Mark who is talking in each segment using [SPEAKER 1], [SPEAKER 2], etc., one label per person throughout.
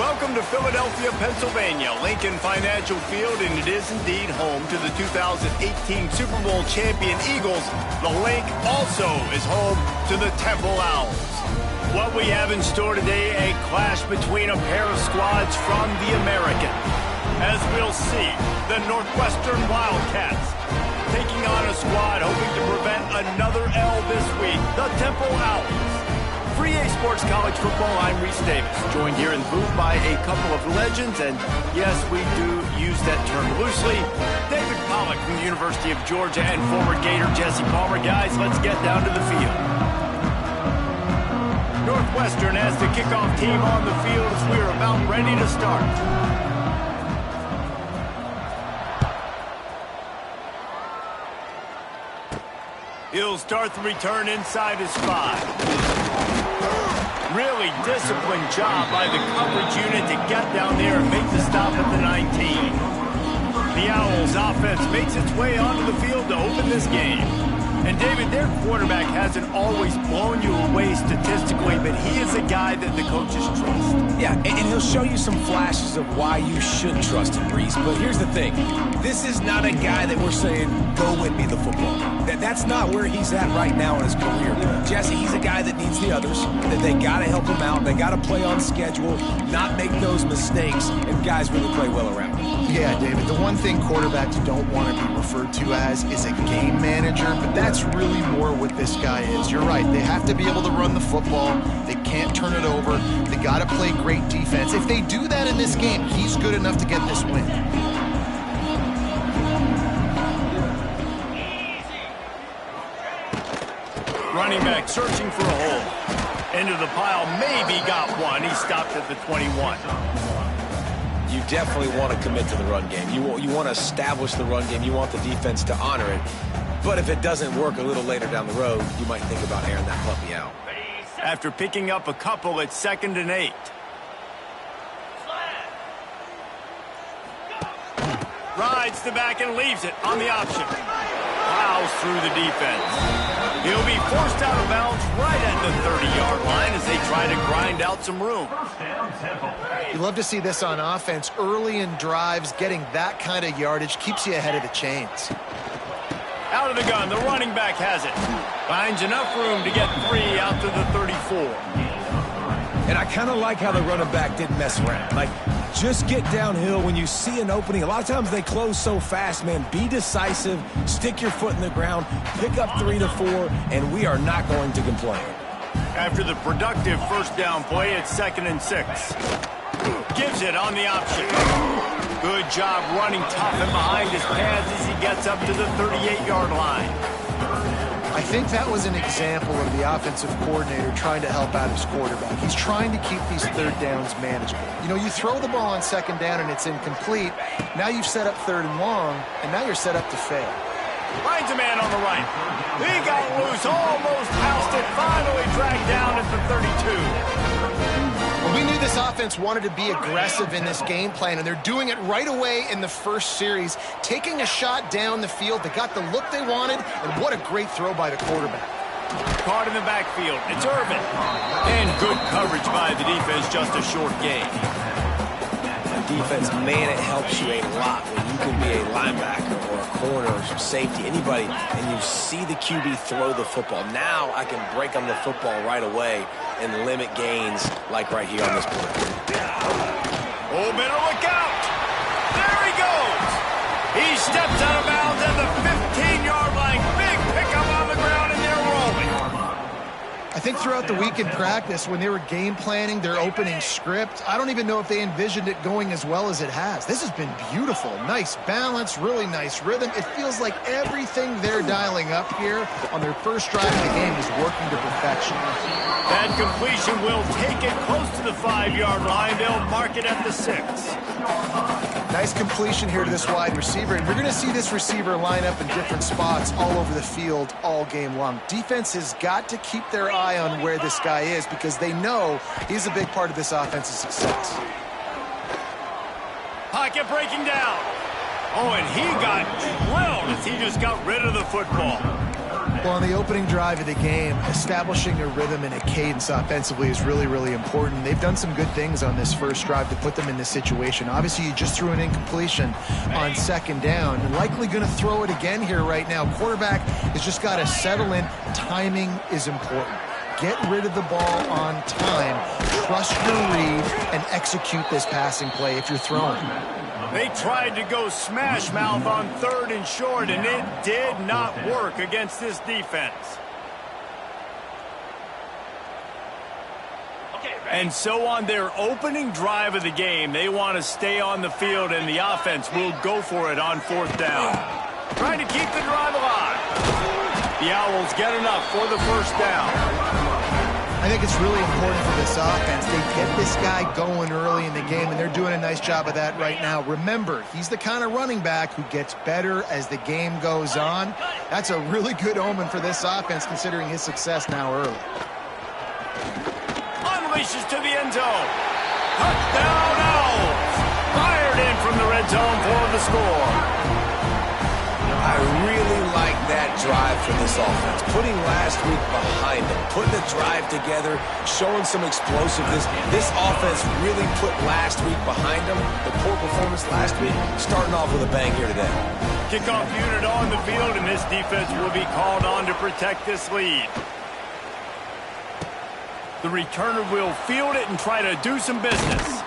[SPEAKER 1] Welcome to Philadelphia, Pennsylvania, Lincoln Financial Field, and it is indeed home to the 2018 Super Bowl champion Eagles. The link also is home to the Temple Owls. What we have in store today, a clash between a pair of squads from the American. As we'll see, the Northwestern Wildcats taking on a squad hoping to prevent another L this week, the Temple Owls. Free A Sports College Football, I'm Reese Davis, joined here in the booth by a couple of legends, and yes, we do use that term loosely. David Pollack from the University of Georgia and former Gator Jesse Palmer. Guys, let's get down to the field. Northwestern has the kickoff team on the field as we are about ready to start. He'll start the return inside his 5. Really disciplined job by the coverage unit to get down there and make the stop at the 19. The Owls offense makes its way onto the field to open this game. And David, their quarterback hasn't always blown you away statistically, but he is a guy that the coaches trust.
[SPEAKER 2] Yeah, and he'll show you some flashes of why you should trust him, Reese. But here's the thing. This is not a guy that we're saying, go win me the football. That's not where he's at right now in his career. Jesse, he's a guy that needs the others, that they got to help him out. They got to play on schedule, not make those mistakes, and guys really play well around him.
[SPEAKER 3] Yeah, David, the one thing quarterbacks don't want to be referred to as is a game manager, but that's really more what this guy is. You're right. They have to be able to run the football. They can't turn it over. They got to play great defense. If they do that in this game, he's good enough to get this win.
[SPEAKER 1] Running back searching for a hole. Into the pile, maybe got one. He stopped at the 21.
[SPEAKER 2] You definitely want to commit to the run game. You want to establish the run game. You want the defense to honor it. But if it doesn't work a little later down the road, you might think about airing that puppy out.
[SPEAKER 1] After picking up a couple at 2nd and 8. Rides the back and leaves it on the option. Plows through the defense. He'll be forced out of bounds right at the 30-yard line as they try to grind out some room.
[SPEAKER 3] You love to see this on offense. Early in drives, getting that kind of yardage keeps you ahead of the chains.
[SPEAKER 1] Out of the gun, the running back has it. Finds enough room to get 3 out to the 34.
[SPEAKER 2] And I kind of like how the running back didn't mess around. Like, just get downhill when you see an opening. A lot of times they close so fast, man. Be decisive, stick your foot in the ground, pick up 3 to 4, and we are not going to complain.
[SPEAKER 1] After the productive first down play, it's 2nd and 6. Gives it on the option. Good job running tough and behind his pads as he gets up to the 38-yard line.
[SPEAKER 3] I think that was an example of the offensive coordinator trying to help out his quarterback. He's trying to keep these third downs manageable. You know, you throw the ball on 2nd down and it's incomplete. Now you've set up 3rd and long, and now you're set up to fail.
[SPEAKER 1] Finds a man on the right. He got loose, almost housed it, finally dragged down at the 32.
[SPEAKER 3] Well, we knew this offense wanted to be aggressive in this game plan, and they're doing it right away in the first series, taking a shot down the field. They got the look they wanted, and what a great throw by the quarterback.
[SPEAKER 1] Caught in the backfield. It's Irvin. And good coverage by the defense, just a short gain.
[SPEAKER 2] Defense, man, it helps you a lot when you can be a linebacker or a corner or safety, anybody, and you see the QB throw the football. Now I can break on the football right away and limit gains like right here on this play.
[SPEAKER 1] Oh, better look out. There he goes. He steps out of bounds at the 15-yard line. Big pickup on the ground, and they're rolling.
[SPEAKER 3] I think throughout the week in practice, when they were game planning their opening script, I don't even know if they envisioned it going as well as it has. This has been beautiful. Nice balance, really nice rhythm. It feels like everything they're dialing up here on their first drive of the game is working to perfection.
[SPEAKER 1] That completion will take it close to the 5-yard line. They'll mark it at the 6.
[SPEAKER 3] Nice completion here to this wide receiver, and we're going to see this receiver line up in different spots all over the field all game long. Defense has got to keep their eye on where this guy is because they know he's a big part of this offense's success.
[SPEAKER 1] Pocket breaking down. Oh, and he got drilled as he just got rid of the football.
[SPEAKER 3] Well, on the opening drive of the game, establishing a rhythm and a cadence offensively is really, really important. They've done some good things on this first drive to put them in this situation. Obviously, you just threw an incompletion on second down. You're likely going to throw it again here right now. Quarterback has just got to settle in. Timing is important. Get rid of the ball on time. Trust your read and execute this passing play if you're throwing.
[SPEAKER 1] They tried to go smash mouth on 3rd and short, and it did not work against this defense. And so on their opening drive of the game, they want to stay on the field, and the offense will go for it on 4th down. Trying to keep the drive alive. The Owls get enough for the 1st down.
[SPEAKER 3] I think it's really important for this offense. They get this guy going early in the game, and they're doing a nice job of that right now. Remember, he's the kind of running back who gets better as the game goes on. That's a really good omen for this offense, considering his success now early.
[SPEAKER 1] Unleashes to the end zone. Touchdown Owls! Fired in from the red zone for the score.
[SPEAKER 2] I really like that drive for this offense. Putting last week behind them, putting the drive together, showing some explosiveness. This offense really put last week behind them. The poor performance last week, starting off with a bang here today.
[SPEAKER 1] Kickoff unit on the field, and this defense will be called on to protect this lead. The returner will field it and try to do some business.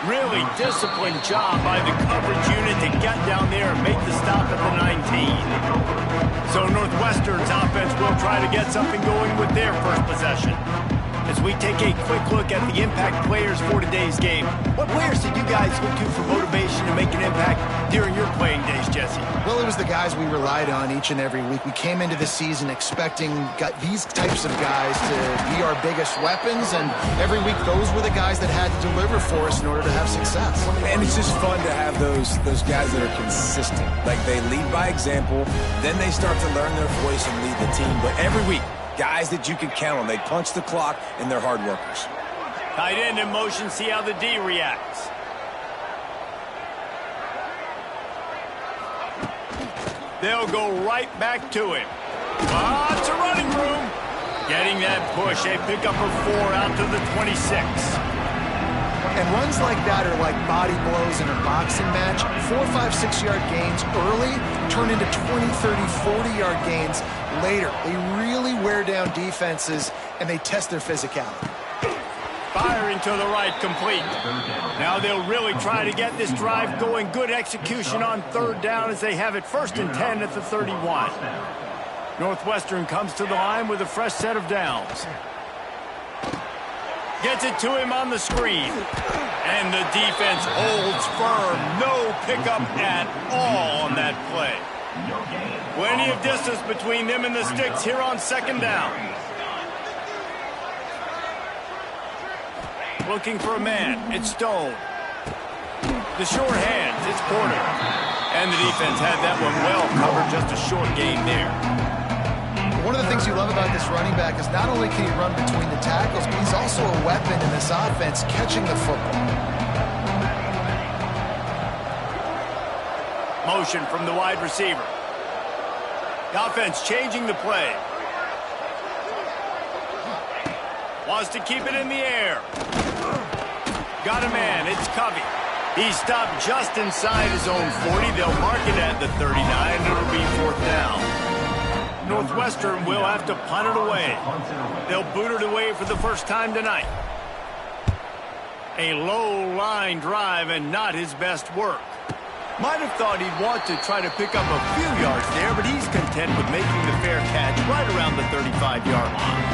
[SPEAKER 1] Really disciplined job by the coverage unit to get down there and make the stop at the 19. So Northwestern's offense will try to get something going with their first possession. As we take a quick look at the impact players for today's game, what players did you guys look to for motivation to make an impact during your playing days, Jesse?
[SPEAKER 3] Well, it was the guys we relied on each and every week. We came into the season expecting these types of guys to be our biggest weapons, and every week those were the guys that had to deliver for us in order to have success.
[SPEAKER 2] And it's just fun to have those guys that are consistent. Like, they lead by example, then they start to learn their voice and lead the team. But every week, guys that you can count on. They punch the clock, and they're hard workers.
[SPEAKER 1] Tight end in motion, see how the D reacts. They'll go right back to him. Lots of running room. Getting that push, a pickup of 4 out to the 26.
[SPEAKER 3] And runs like that are like body blows in a boxing match. 4, 5, 6-yard gains early turn into 20, 30, 40-yard gains later. They really wear down defenses, and they test their physicality.
[SPEAKER 1] Firing to the right, complete. Now they'll really try to get this drive going. Good execution on 3rd down as they have it 1st and 10 at the 31. Northwestern comes to the line with a fresh set of downs. Gets it to him on the screen. And the defense holds firm. No pickup at all on that play. Plenty of distance between them and the sticks here on 2nd down. Looking for a man. It's Stone. The short hands. It's Porter. And the defense had that one well covered. Just a short gain there.
[SPEAKER 3] One of the things you love about this running back is not only can he run between the tackles, but he's also a weapon in this offense, catching the football.
[SPEAKER 1] Motion from the wide receiver. The offense changing the play. Wants to keep it in the air. Got a man. It's Covey. He stopped just inside his own 40. They'll mark it at the 39. It'll be 4th down. Northwestern will have to punt it away. They'll boot it away for the first time tonight. A low line drive and not his best work. Might have thought he'd want to try to pick up a few yards there, but he's content with making the fair catch right around the 35-yard line.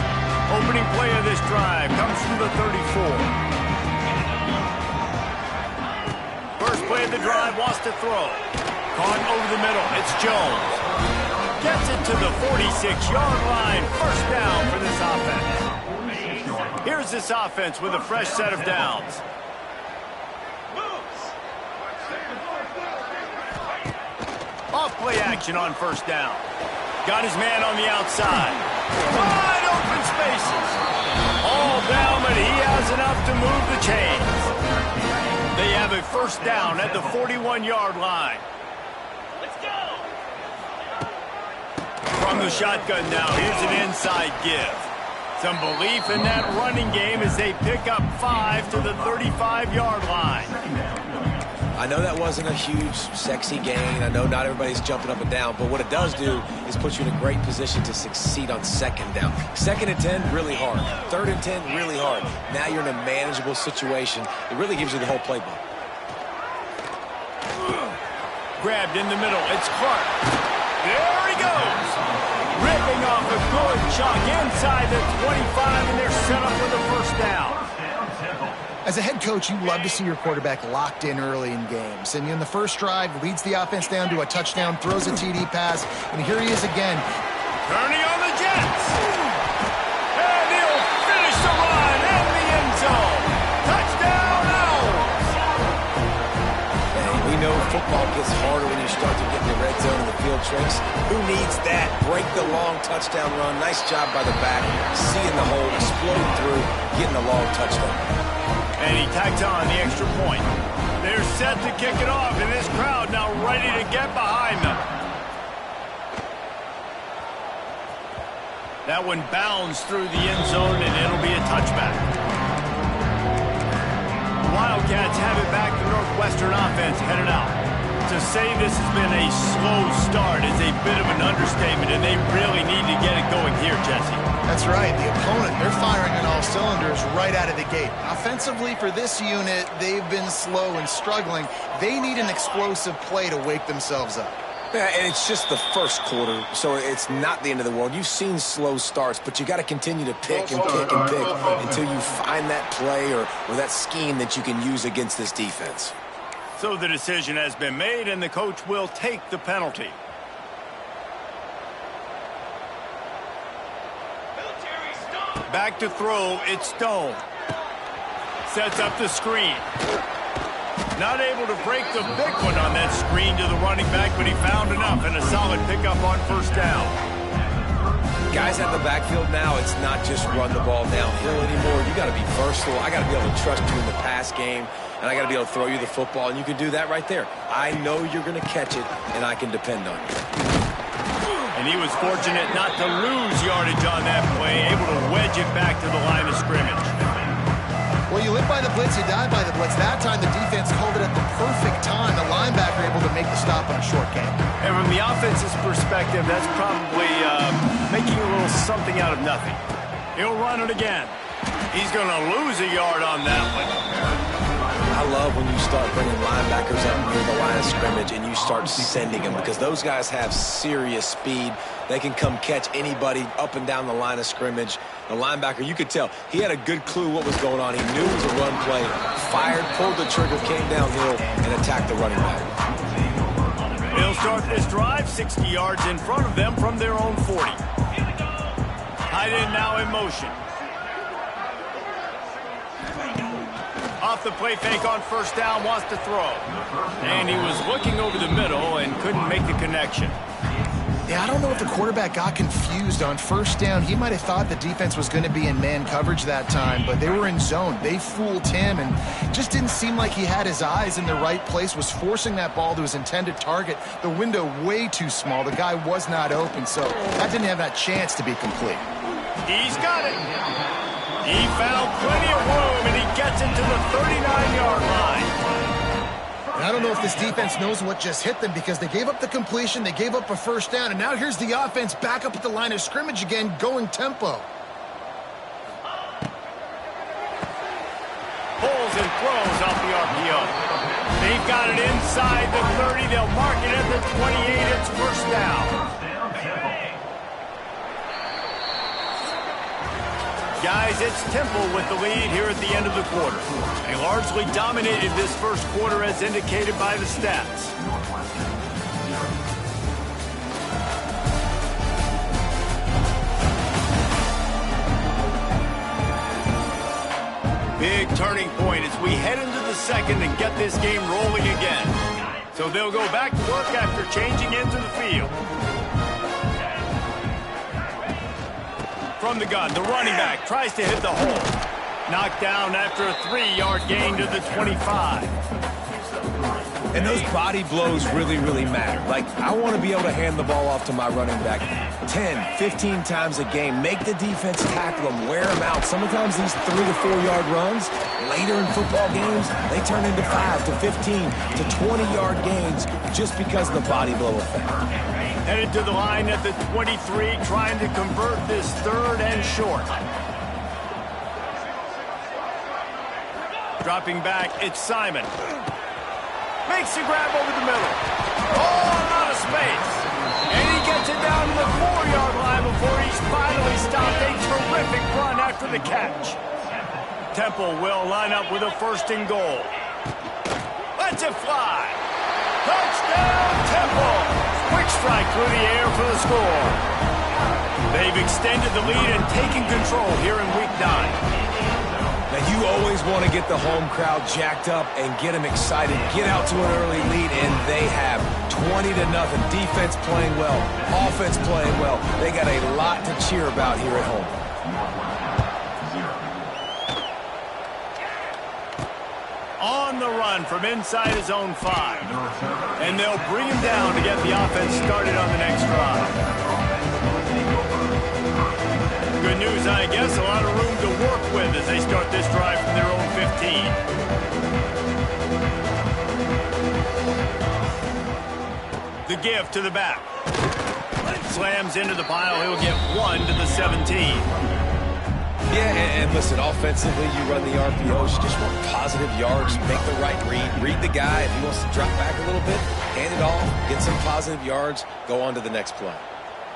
[SPEAKER 1] Opening play of this drive comes from the 34. First play of the drive, wants to throw. Caught over the middle. It's Jones. Gets it to the 46-yard line. 1st down for this offense. Here's this offense with a fresh set of downs. Off play action on 1st down. Got his man on the outside. Wide open spaces. All down, but he has enough to move the chains. They have a 1st down at the 41-yard line. From the shotgun now, here's an inside give. Some belief in that running game as they pick up 5 to the 35-yard line.
[SPEAKER 2] I know that wasn't a huge, sexy gain. I know not everybody's jumping up and down, but what it does do is put you in a great position to succeed on second down. 2nd and 10, really hard. 3rd and 10, really hard. Now you're in a manageable situation. It really gives you the whole playbook.
[SPEAKER 1] Grabbed in the middle. It's Clark. There he goes. Ripping off a good chunk inside the 25, and they're set up with a first down.
[SPEAKER 3] As a head coach, you love to see your quarterback locked in early in games. And in the first drive, leads the offense down to a touchdown, throws a TD pass, and here he is again.
[SPEAKER 1] Turning on the Jets. And he'll finish the run in the end zone. Touchdown, Owls.
[SPEAKER 2] And we know football gets harder when you start to get in the red zone and the field tricks. Who needs that? Break the long touchdown run. Nice job by the back. Seeing the hole, explode through, getting the long touchdown.
[SPEAKER 1] And he tags on the extra point. They're set to kick it off, and this crowd now ready to get behind them. That one bounds through the end zone, and it'll be a touchback. The Wildcats have it back. The Northwestern offense headed out. To say this has been a slow start is a bit of an understatement, and they really need to get it going here, Jesse.
[SPEAKER 3] That's right. The opponent, they're firing on all cylinders right out of the gate. Offensively, for this unit, they've been slow and struggling. They need an explosive play to wake themselves up.
[SPEAKER 2] Yeah, and it's just the first quarter, so it's not the end of the world. You've seen slow starts, but you got to continue to pick and pick and pick until you find that play or that scheme that you can use against this defense.
[SPEAKER 1] So the decision has been made, and the coach will take the penalty. Back to throw, it's Stone. Sets up the screen. Not able to break the big one on that screen to the running back, but he found enough and a solid pickup on first down.
[SPEAKER 2] Guys at the backfield now, it's not just run the ball downhill anymore. You got to be versatile. I got to be able to trust you in the pass game, and I got to be able to throw you the football, and you can do that right there. I know you're going to catch it, and I can depend on you.
[SPEAKER 1] And he was fortunate not to lose yardage on that play, able to wedge it back to the line of scrimmage.
[SPEAKER 3] Well, you live by the blitz, you die by the blitz. That time, the defense called it at the perfect time. The linebacker able to make the stop on a short game.
[SPEAKER 1] And from the offense's perspective, that's probably making a little something out of nothing. He'll run it again. He's going to lose a yard on that one.
[SPEAKER 2] I love when you start bringing linebackers up near the line of scrimmage and you start sending them, because those guys have serious speed. They can come catch anybody up and down the line of scrimmage. The linebacker, you could tell, he had a good clue what was going on. He knew it was a run play, fired, pulled the trigger, came downhill, and attacked the running back.
[SPEAKER 1] They'll start this drive 60 yards in front of them from their own 40. Tight end now in motion. Off the play fake on first down, wants to throw. And he was looking over the middle and couldn't make the connection.
[SPEAKER 3] Yeah, I don't know if the quarterback got confused on first down. He might have thought the defense was going to be in man coverage that time, but they were in zone. They fooled him and just didn't seem like he had his eyes in the right place, was forcing that ball to his intended target. The window way too small. The guy was not open, so that didn't have that chance to be complete.
[SPEAKER 1] He's got it. He found plenty of room, and he gets it to the 39-yard line.
[SPEAKER 3] And I don't know if this defense knows what just hit them, because they gave up the completion, they gave up a first down, and now here's the offense back up at the line of scrimmage again, going tempo.
[SPEAKER 1] Pulls and throws off the RPO. They've got it inside the 30. They'll mark it at the 28. It's first down. Guys, it's Temple with the lead here at the end of the quarter. They largely dominated this first quarter as indicated by the stats. Big turning point as we head into the second and get this game rolling again. So they'll go back to work after changing into the field. From the gun, the running back tries to hit the hole. Knocked down after a 3-yard gain to the 25.
[SPEAKER 2] And those body blows really, really matter. Like, I want to be able to hand the ball off to my running back 10, 15 times a game. Make the defense tackle them, wear them out. Sometimes these 3 to 4 yard runs, later in football games, they turn into 5 to 15 to 20-yard gains just because of the body blow effect.
[SPEAKER 1] Headed to the line at the 23, trying to convert this 3rd and short. Dropping back, it's Simon. Makes the grab over the middle. Oh, a lot of space. And he gets it down to the 4-yard line before he's finally stopped. A terrific run after the catch. Temple will line up with a 1st and goal. Lets it fly. Touchdown, Temple. Quick strike through the air for the score. They've extended the lead and taken control here in week 9.
[SPEAKER 2] Now, you always want to get the home crowd jacked up and get them excited, get out to an early lead, and they have 20 to nothing. Defense playing well, offense playing well. They got a lot to cheer about here at home.
[SPEAKER 1] On the run from inside his own 5. And they'll bring him down to get the offense started on the next drive. Good news, I guess, a lot of room to work with as they start this drive from their own 15. The give to the back. Slams into the pile. He'll get 1 to the 17.
[SPEAKER 2] Yeah, and listen, offensively, you run the RPOs. You just want positive yards, make the right read the guy. If he wants to drop back a little bit, hand it off, get some positive yards, go on to the next play.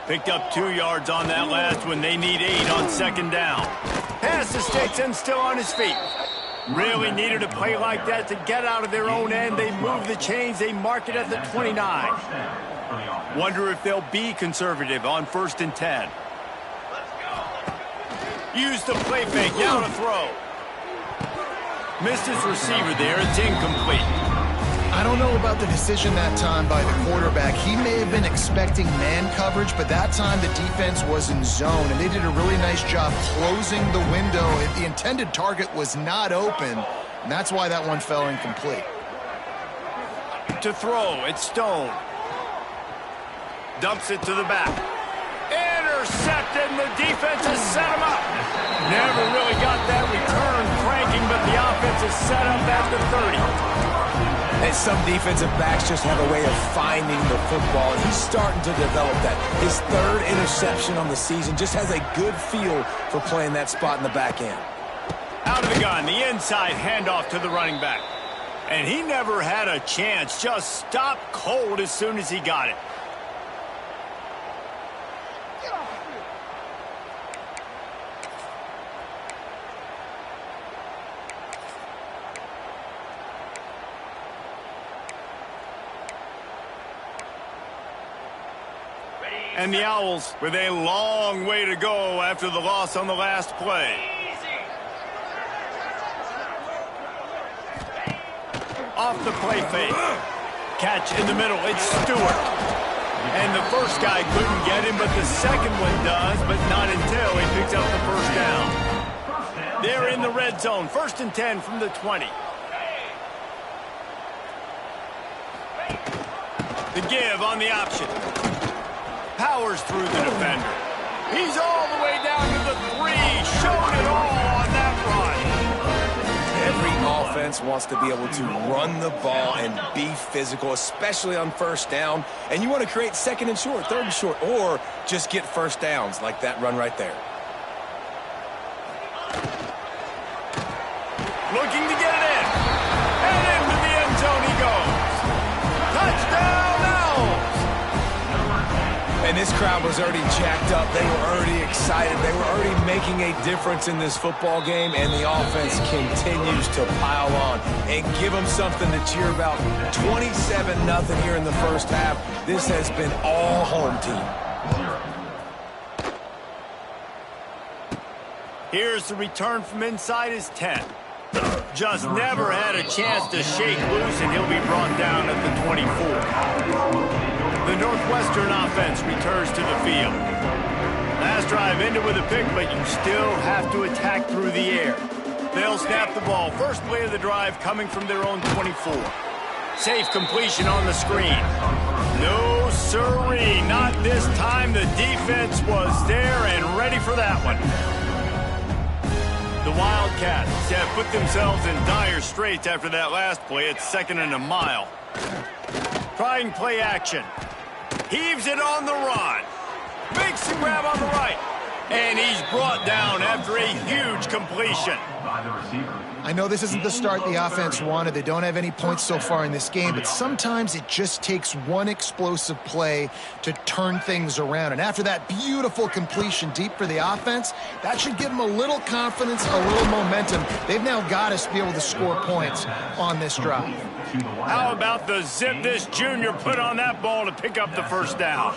[SPEAKER 1] Picked up 2 yards on that last one. They need 8 on 2nd down. Pass to sticks and still on his feet. Really needed a play like that to get out of their own end. They move the chains. They mark it at the 29. Wonder if they'll be conservative on 1st and 10. Use the play fake. Now to throw. Missed his receiver there. It's incomplete.
[SPEAKER 3] I don't know about the decision that time by the quarterback. He may have been expecting man coverage, but that time the defense was in zone, and they did a really nice job closing the window. The intended target was not open, and that's why that one fell incomplete.
[SPEAKER 1] To throw, it's Stone. Dumps it to the back. Intercepted, and the defense has set him up. Never really got that return cranking, but the offense is set up at the 30.
[SPEAKER 2] And some defensive backs just have a way of finding the football, and he's starting to develop that. His 3rd interception on the season, just has a good feel for playing that spot in the back end.
[SPEAKER 1] Out of the gun, the inside handoff to the running back. And he never had a chance, just stopped cold as soon as he got it. And the Owls with a long way to go after the loss on the last play. Off the play fake. Catch in the middle. It's Stewart. And the first guy couldn't get him, but the second one does, but not until he picks up the 1st down. They're in the red zone. 1st and 10 from the 20. The give on the option. Powers through the defender. He's all the way down to the 3. Showed it all on that run.
[SPEAKER 2] Every offense wants to be able to run the ball and be physical, especially on 1st down. And you want to create 2nd and short, 3rd and short, or just get 1st downs like that run right there.
[SPEAKER 1] Looking to get it in. And into the end zone he goes. Touchdown, Owls!
[SPEAKER 2] And this crowd was already jacked up. They were already excited. They were already making a difference in this football game, and the offense continues to pile on and give them something to cheer about. 27-0 here in the 1st half. This has been all home team.
[SPEAKER 1] Here's the return from inside his 10. Just never had a chance to shake loose, and he'll be brought down at the 24. The Northwestern offense returns to the field. Last drive ended with a pick, but you still have to attack through the air. They'll snap the ball. First play of the drive coming from their own 24. Safe completion on the screen. No siree, not this time. The defense was there and ready for that one. The Wildcats have put themselves in dire straits after that last play. It's 2nd and a mile. Trying play action. Heaves it on the run. Makes the grab on the right. And he's brought down after a huge completion.
[SPEAKER 3] I know this isn't the start the offense wanted. They don't have any points so far in this game, but sometimes it just takes one explosive play to turn things around. And after that beautiful completion deep for the offense, that should give them a little confidence, a little momentum. They've now got to be able to score points on this drive.
[SPEAKER 1] How about the zip this junior put on that ball to pick up the first down?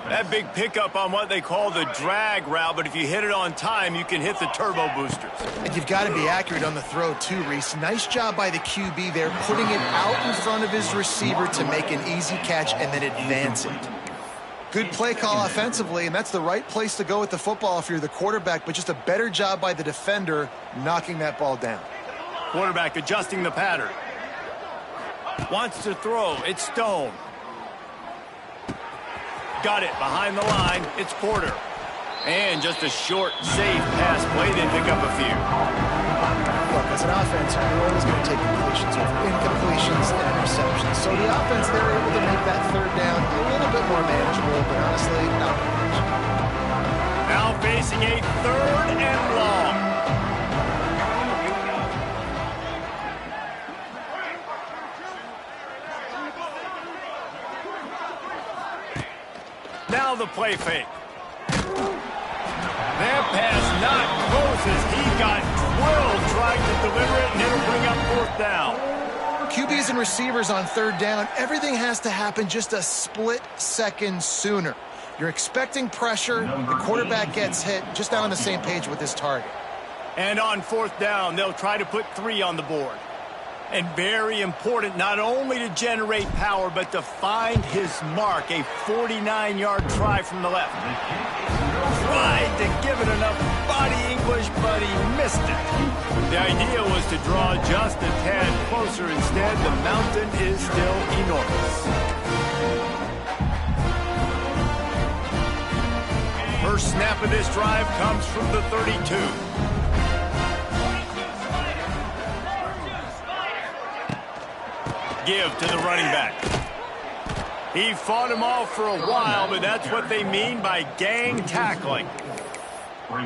[SPEAKER 1] That big pickup on what they call the drag route, but if you hit it on time, you can hit the turbo boosters.
[SPEAKER 3] And you've got to be accurate on the throw too, Reese. Nice job by the QB there, putting it out in front of his receiver to make an easy catch and then advance it. Good play call offensively, and that's the right place to go with the football if you're the quarterback, but just a better job by the defender knocking that ball down.
[SPEAKER 1] Quarterback adjusting the pattern. Wants to throw. It's Stone. Got it behind the line. It's Porter. And just a short, safe pass play. They pick up a few.
[SPEAKER 3] Look, as an offense, you're always going to take completions over incompletions and interceptions. So the offense, they're able to make that third down a little bit more manageable, but honestly, not much.
[SPEAKER 1] Now facing a 3rd and long. Now the play fake. That pass not close as he got drilled trying to deliver it, and it'll bring up 4th down.
[SPEAKER 3] QBs and receivers on 3rd down, everything has to happen just a split second sooner. You're expecting pressure, the quarterback gets hit, just not on the same page with his target.
[SPEAKER 1] And on 4th down, they'll try to put 3 on the board. And very important, not only to generate power, but to find his mark, a 49-yard try from the left. Tried to give it enough body English, but he missed it. The idea was to draw just a tad closer. Instead, the mountain is still enormous. First snap of this drive comes from the 32. Give to the running back. He fought him off for a while, but that's what they mean by gang tackling.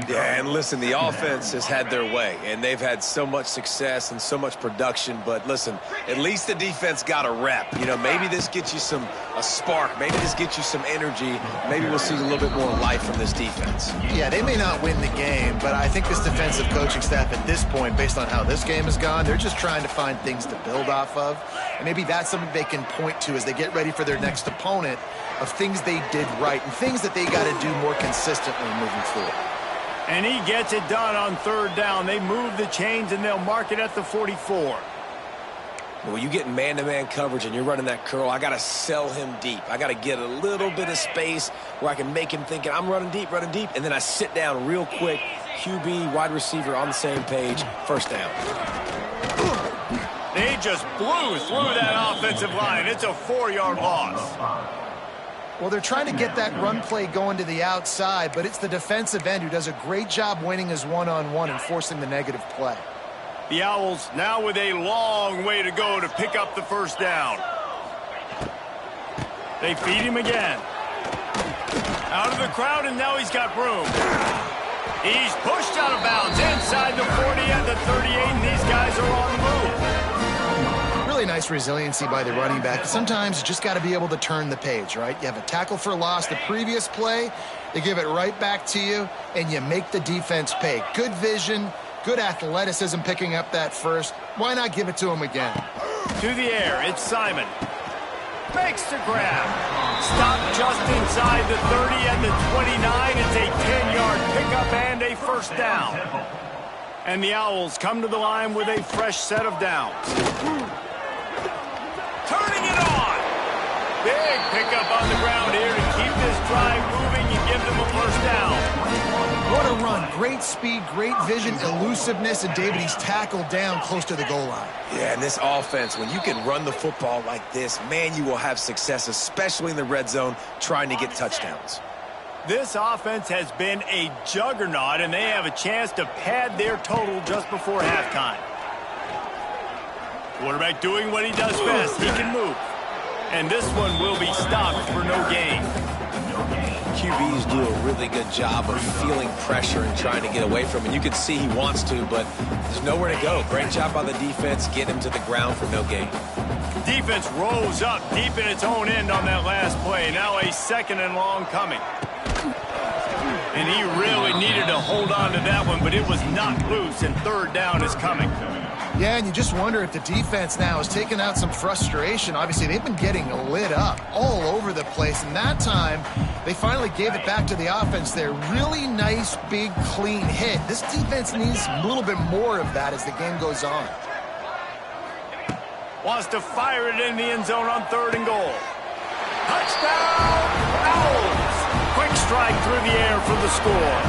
[SPEAKER 2] Yeah, and listen, the offense has had their way, and they've had so much success and so much production. But listen, at least the defense got a rep. You know, maybe this gets you a spark. Maybe this gets you some energy. Maybe we'll see a little bit more life from this defense.
[SPEAKER 3] Yeah, they may not win the game, but I think this defensive coaching staff at this point, based on how this game has gone, they're just trying to find things to build off of. And maybe that's something they can point to as they get ready for their next opponent, of things they did right and things that they got to do more consistently moving forward.
[SPEAKER 1] And he gets it done on 3rd down. They move the chains, and they'll mark it at the 44.
[SPEAKER 2] When you get man-to-man coverage and you're running that curl, I got to sell him deep. I got to get a little bit of space where I can make him think I'm running deep, and then I sit down real quick. QB, wide receiver on the same page, 1st down.
[SPEAKER 1] They just blew through that offensive line. It's a 4-yard loss.
[SPEAKER 3] Well, they're trying to get that run play going to the outside, but it's the defensive end who does a great job winning his one-on-one and forcing the negative play.
[SPEAKER 1] The Owls now with a long way to go to pick up the 1st down. They feed him again. Out of the crowd, and now he's got room. He's pushed out of bounds inside the 40 at the 38, and these guys are on the move.
[SPEAKER 3] Really nice resiliency by the running back. Sometimes you just got to be able to turn the page, right? You have a tackle for loss the previous play, they give it right back to you, and you make the defense pay. Good vision, good athleticism picking up that first. Why not give it to him again?
[SPEAKER 1] To the air, it's Simon. Makes the grab. Stopped just inside the 30 and the 29. It's a 10-yard pickup and a 1st down. And the Owls come to the line with a fresh set of downs. Turning it on. Big pickup on the ground here to keep this drive moving and give them a 1st down.
[SPEAKER 3] What a run. Great speed, great vision, elusiveness, and David, he's tackled down close to the goal line.
[SPEAKER 2] Yeah, and this offense, when you can run the football like this, man, you will have success, especially in the red zone, trying to get touchdowns.
[SPEAKER 1] This offense has been a juggernaut, and they have a chance to pad their total just before halftime. Quarterback doing what he does best. He can move. And this one will be stopped for no gain.
[SPEAKER 2] QBs do a really good job of feeling pressure and trying to get away from it. You can see he wants to, but there's nowhere to go. Great job by the defense, get him to the ground for no gain.
[SPEAKER 1] Defense rose up deep in its own end on that last play. Now a 2nd and long coming. And he really needed to hold on to that one, but it was knocked loose, and 3rd down is coming.
[SPEAKER 3] Yeah, and you just wonder if the defense now is taking out some frustration. Obviously, they've been getting lit up all over the place, and that time they finally gave it back to the offense there. Really nice, big, clean hit. This defense needs a little bit more of that as the game goes on.
[SPEAKER 1] Wants to fire it in the end zone on 3rd and goal. Touchdown, Owls! Quick strike through the air for the score.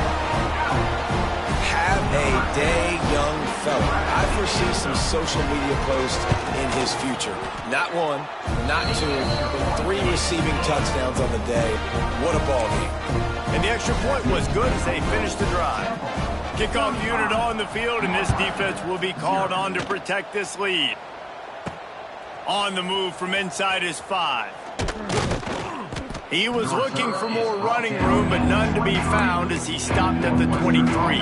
[SPEAKER 2] Have a day, young fella. I foresee some social media posts in his future. Not 1, not 2, but 3 receiving touchdowns on the day. What a ball game.
[SPEAKER 1] And the extra point was good as they finished the drive. Kickoff unit on the field, and this defense will be called on to protect this lead. On the move from inside his 5. He was looking for more running room, but none to be found as he stopped at the 23.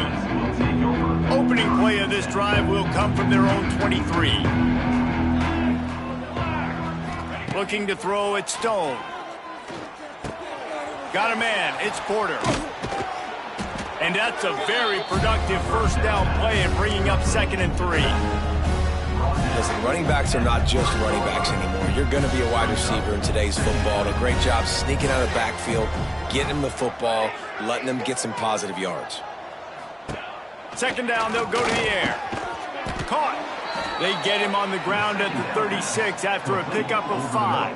[SPEAKER 1] Opening play of this drive will come from their own 23. Looking to throw at Stone. Got a man, it's Porter. And that's a very productive 1st down play and bringing up 2nd and 3.
[SPEAKER 2] Listen, running backs are not just running backs anymore. You're going to be a wide receiver in today's football. A great job sneaking out of the backfield, getting him the football, letting him get some positive yards.
[SPEAKER 1] 2nd down, they'll go to the air. Caught. They get him on the ground at the 36 after a pickup of 5.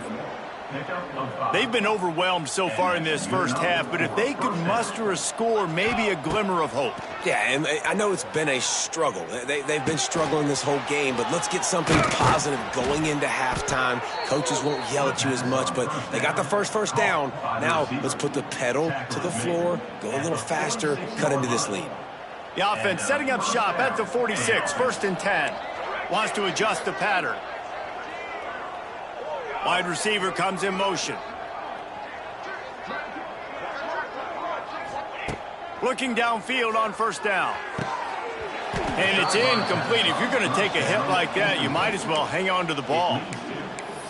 [SPEAKER 1] They've been overwhelmed so far in this first half, but if they could muster a score, maybe a glimmer of hope.
[SPEAKER 2] Yeah, and I know it's been a struggle. They've been struggling this whole game, but let's get something positive going into halftime. Coaches won't yell at you as much, but they got the first down. Now let's put the pedal to the floor, go a little faster, cut into this lead.
[SPEAKER 1] The offense setting up shop at the 46, 1st and 10. Wants to adjust the pattern. Wide receiver comes in motion. Looking downfield on 1st down. And it's incomplete. If you're going to take a hit like that, you might as well hang on to the ball.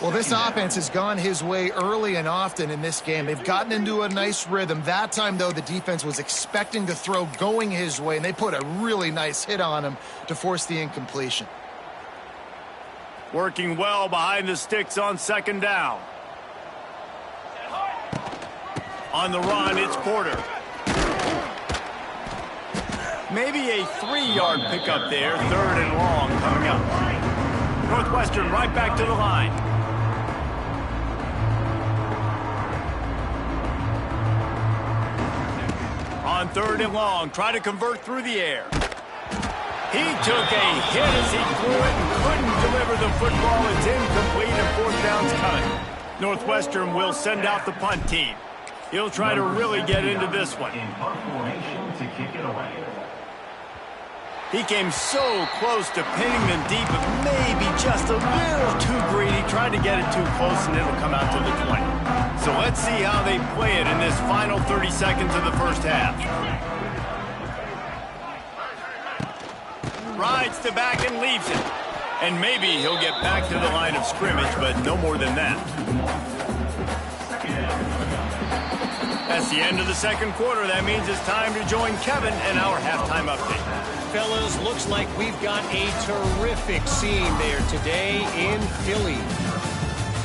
[SPEAKER 3] Well, this offense has gone his way early and often in this game. They've gotten into a nice rhythm. That time, though, the defense was expecting to throw going his way, and they put a really nice hit on him to force the incompletion.
[SPEAKER 1] Working well behind the sticks on 2nd down. On the run, it's Porter. Maybe a 3-yard pickup there. 3rd and long coming up. Northwestern right back to the line. On 3rd and long, try to convert through the air. He took a hit as he threw it and couldn't deliver the football. It's incomplete and 4th down's coming. Northwestern will send out the punt team. He'll try to really get into this one. He came so close to pinning them deep, but maybe just a little too greedy. Tried to get it too close, and it'll come out to the 20. So let's see how they play it in this final 30 seconds of the first half. Rides to back and leaves it. And maybe he'll get back to the line of scrimmage, but no more than that. That's the end of the 2nd quarter. That means it's time to join Kevin and our halftime update.
[SPEAKER 4] Fellas, looks like we've got a terrific scene there today in Philly.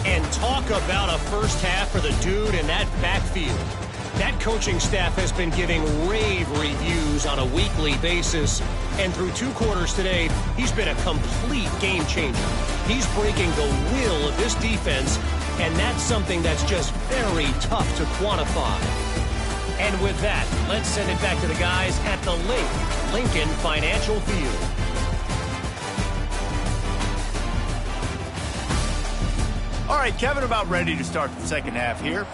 [SPEAKER 4] And talk about a first half for the dude in that backfield. That coaching staff has been giving rave reviews on a weekly basis. And through 2 quarters today, he's been a complete game changer. He's breaking the will of this defense, and that's something that's just very tough to quantify. And with that, let's send it back to the guys at the Lincoln Financial Field.
[SPEAKER 1] All right, Kevin, about ready to start the second half here.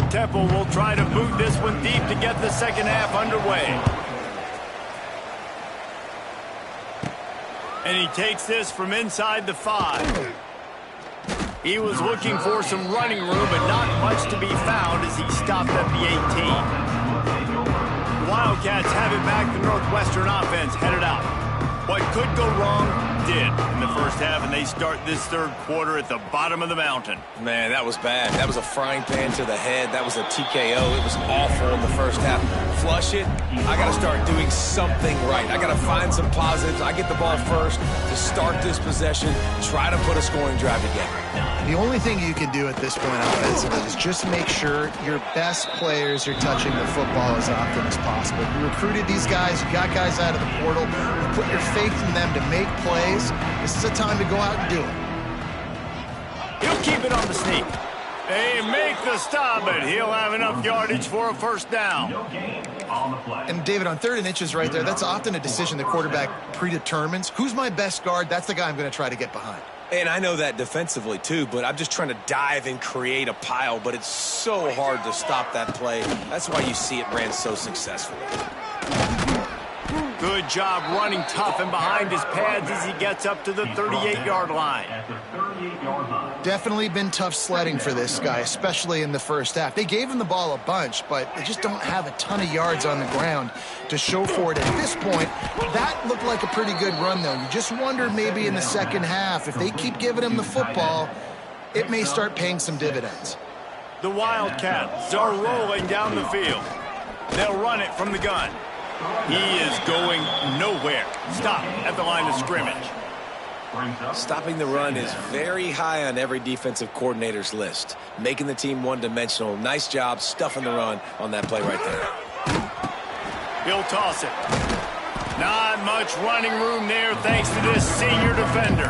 [SPEAKER 1] Temple will try to boot this one deep to get the second half underway. And he takes this from inside the 5. He was looking for some running room, but not much to be found as he stopped at the 18. The Wildcats have it back. The Northwestern offense headed out. What could go wrong did in the first half, and they start this third quarter at the bottom of the mountain.
[SPEAKER 2] Man, that was bad. That was a frying pan to the head. That was a TKO. It was awful in the first half. Flush it. I got to start doing something right. I got to find some positives. I get the ball first to start this possession, try to put a scoring drive together.
[SPEAKER 3] The only thing you can do at this point offensively is just make sure your best players are touching the football as often as possible. You recruited these guys. You got guys out of the portal. You put your faith in them to make plays. This is a time to go out and do it.
[SPEAKER 1] He'll keep it on the sneak. They make the stop, but he'll have enough yardage for a first down.
[SPEAKER 3] And, David, on 3rd and inches right there, that's often a decision the quarterback predetermines. Who's my best guard? That's the guy I'm going to try to get behind.
[SPEAKER 2] And I know that defensively, too, but I'm just trying to dive and create a pile, but it's so hard to stop that play. That's why you see it ran so successfully.
[SPEAKER 1] Good job running tough and behind his pads as he gets up to the 38-yard line.
[SPEAKER 3] Definitely been tough sledding for this guy, especially in the first half. They gave him the ball a bunch, but they just don't have a ton of yards on the ground to show for it. At this point, that looked like a pretty good run, though. You just wondered maybe in the second half, if they keep giving him the football, it may start paying some dividends.
[SPEAKER 1] The Wildcats are rolling down the field. They'll run it from the gun. He is going nowhere. Stop at the line of scrimmage.
[SPEAKER 2] Stopping the run is very high on every defensive coordinator's list. Making the team one-dimensional. Nice job stuffing the run on that play right there.
[SPEAKER 1] He'll toss it. Not much running room there thanks to this senior defender.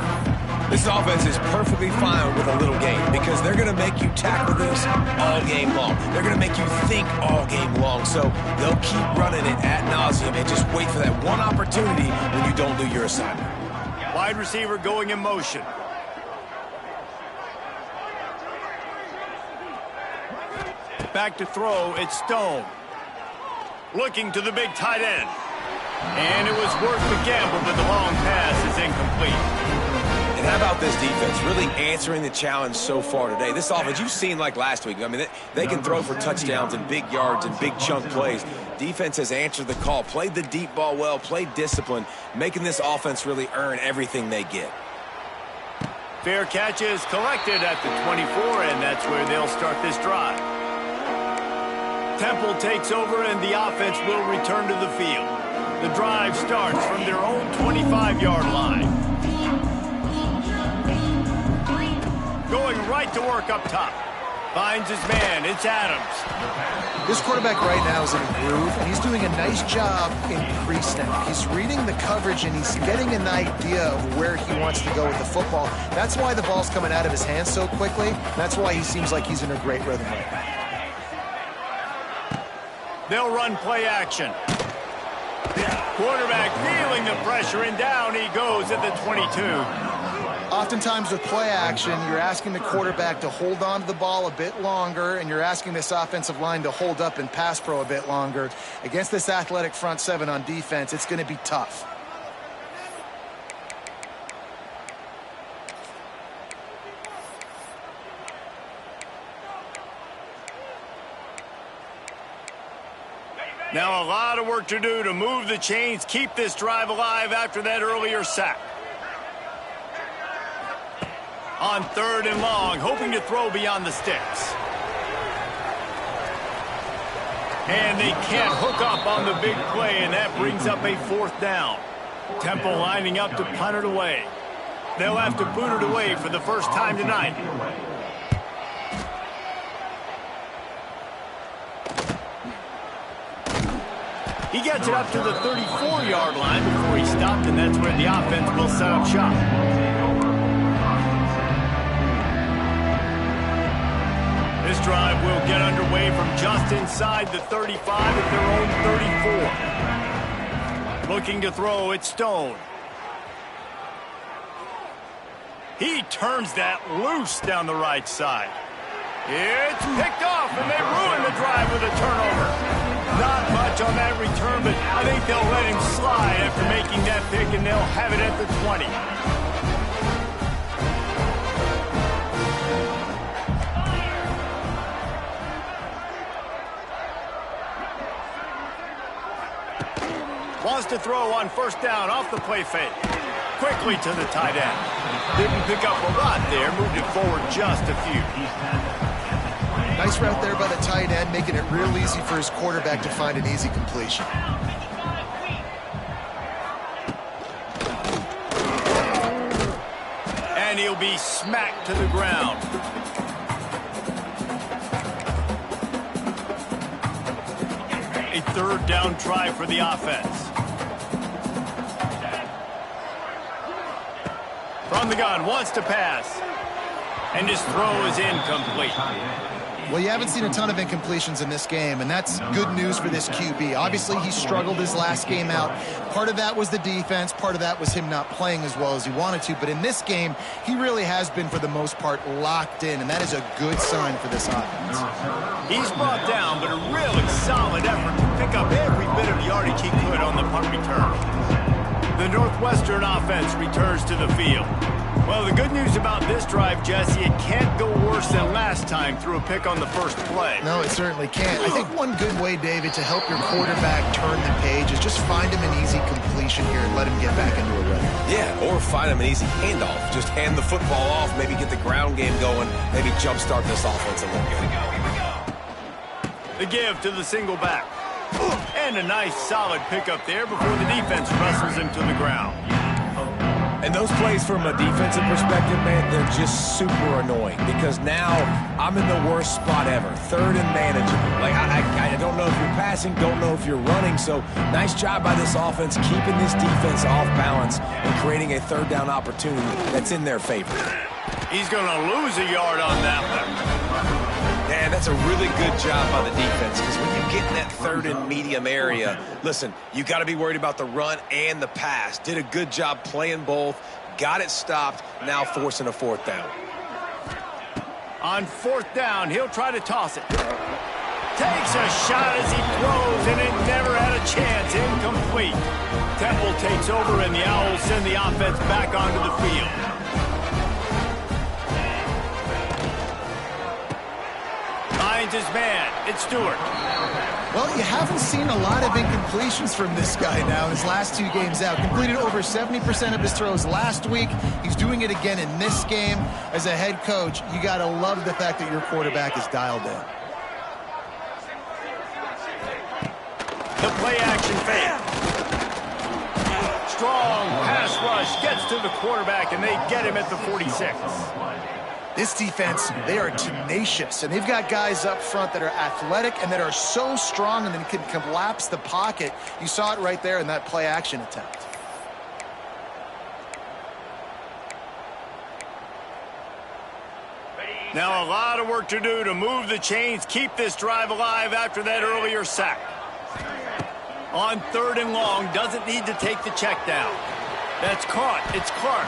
[SPEAKER 2] This offense is perfectly fine with a little game because they're going to make you tackle this all game long. They're going to make you think all game long. So they'll keep running it ad nauseum and just wait for that one opportunity when you don't do your assignment.
[SPEAKER 1] Wide receiver going in motion. Back to throw, it's Stone. Looking to the big tight end. And it was worth the gamble, but the long pass is incomplete.
[SPEAKER 2] And how about this defense really answering the challenge so far today? This offense, you've seen like last week. I mean, they can throw for touchdowns and big yards and big chunk plays. Defense has answered the call, played the deep ball well, played discipline, making this offense really earn everything they get.
[SPEAKER 1] Fair catch is collected at the 24, and that's where they'll start this drive. Temple takes over, and the offense will return to the field. The drive starts from their own 25-yard line. Going right to work up top. Finds his man. It's Adams.
[SPEAKER 3] This quarterback right now is in a groove, and he's doing a nice job in pre-snap. He's reading the coverage, and he's getting an idea of where he wants to go with the football. That's why the ball's coming out of his hands so quickly. That's why he seems like he's in a great rhythm right now.
[SPEAKER 1] They'll run play action. Quarterback feeling the pressure, and down he goes at the 22.
[SPEAKER 3] Oftentimes with play action, you're asking the quarterback to hold on to the ball a bit longer, and you're asking this offensive line to hold up in pass pro a bit longer. Against this athletic front seven on defense, it's going to be tough.
[SPEAKER 1] Now a lot of work to do to move the chains, keep this drive alive after that earlier sack. On 3rd and long, hoping to throw beyond the sticks. And they can't hook up on the big play, and that brings up a 4th down. Temple lining up to punt it away. They'll have to boot it away for the first time tonight. He gets it up to the 34-yard line before he stopped, and that's where the offense will set up shop. This drive will get underway from just inside the 35 at their own 34. Looking to throw, it's Stone. He turns that loose down the right side. It's picked off, and they ruin the drive with a turnover. Not much on that return, but I think they'll let him slide after making that pick, and they'll have it at the 20. Wants to throw on first down off the play fake. Quickly to the tight end. Didn't pick up a lot there, moved it forward just a few.
[SPEAKER 3] Nice route there by the tight end, making it real easy for his quarterback to find an easy completion.
[SPEAKER 1] And he'll be smacked to the ground. A third down try for the offense. From the gun, wants to pass. And his throw is incomplete.
[SPEAKER 3] Well, you haven't seen a ton of incompletions in this game, and that's good news for this QB. Obviously, he struggled his last game out. Part of that was the defense. Part of that was him not playing as well as he wanted to. But in this game, he really has been, for the most part, locked in, and that is a good sign for this offense.
[SPEAKER 1] He's brought down, but a really solid effort to pick up every bit of yardage he could on the punt return. The Northwestern offense returns to the field. Well, the good news about this drive, Jesse, it can't go worse than last time through a pick on the first play.
[SPEAKER 3] No, it certainly can't. I think one good way, David, to help your quarterback turn the page is just find him an easy completion here and let him get back into a rhythm.
[SPEAKER 2] Yeah, or find him an easy handoff. Just hand the football off, maybe get the ground game going, maybe jumpstart this offense a little bit.
[SPEAKER 1] Here we go. The give to the single back. And a nice solid pickup there before the defense wrestles him to the ground.
[SPEAKER 2] And those plays from a defensive perspective, man, they're just super annoying because now I'm in the worst spot ever. Third and manageable. Like, I don't know if you're passing, don't know if you're running. So nice job by this offense keeping this defense off balance and creating a third down opportunity that's in their favor.
[SPEAKER 1] He's going to lose a yard on that one.
[SPEAKER 2] Man, that's a really good job by the defense because when you get in that third and medium area, listen, you got to be worried about the run and the pass. Did a good job playing both, got it stopped, now forcing a fourth down.
[SPEAKER 1] On fourth down, he'll try to toss it. Takes a shot as he throws, and it never had a chance. Incomplete. Temple takes over, and the Owls send the offense back onto the field. Finds his man. It's Stewart.
[SPEAKER 3] Well, you haven't seen a lot of incompletions from this guy now his last two games out. Completed over 70% of his throws last week. He's doing it again in this game. As a head coach, you got to love the fact that your quarterback is dialed in.
[SPEAKER 1] The play-action fake. Strong pass rush gets to the quarterback, and they get him at the 46.
[SPEAKER 3] This defense, they are tenacious, and they've got guys up front that are athletic and that are so strong and then can collapse the pocket. You saw it right there in that play-action attempt.
[SPEAKER 1] Now a lot of work to do to move the chains, keep this drive alive after that earlier sack. On third and long, doesn't need to take the check down. That's caught. It's Clark.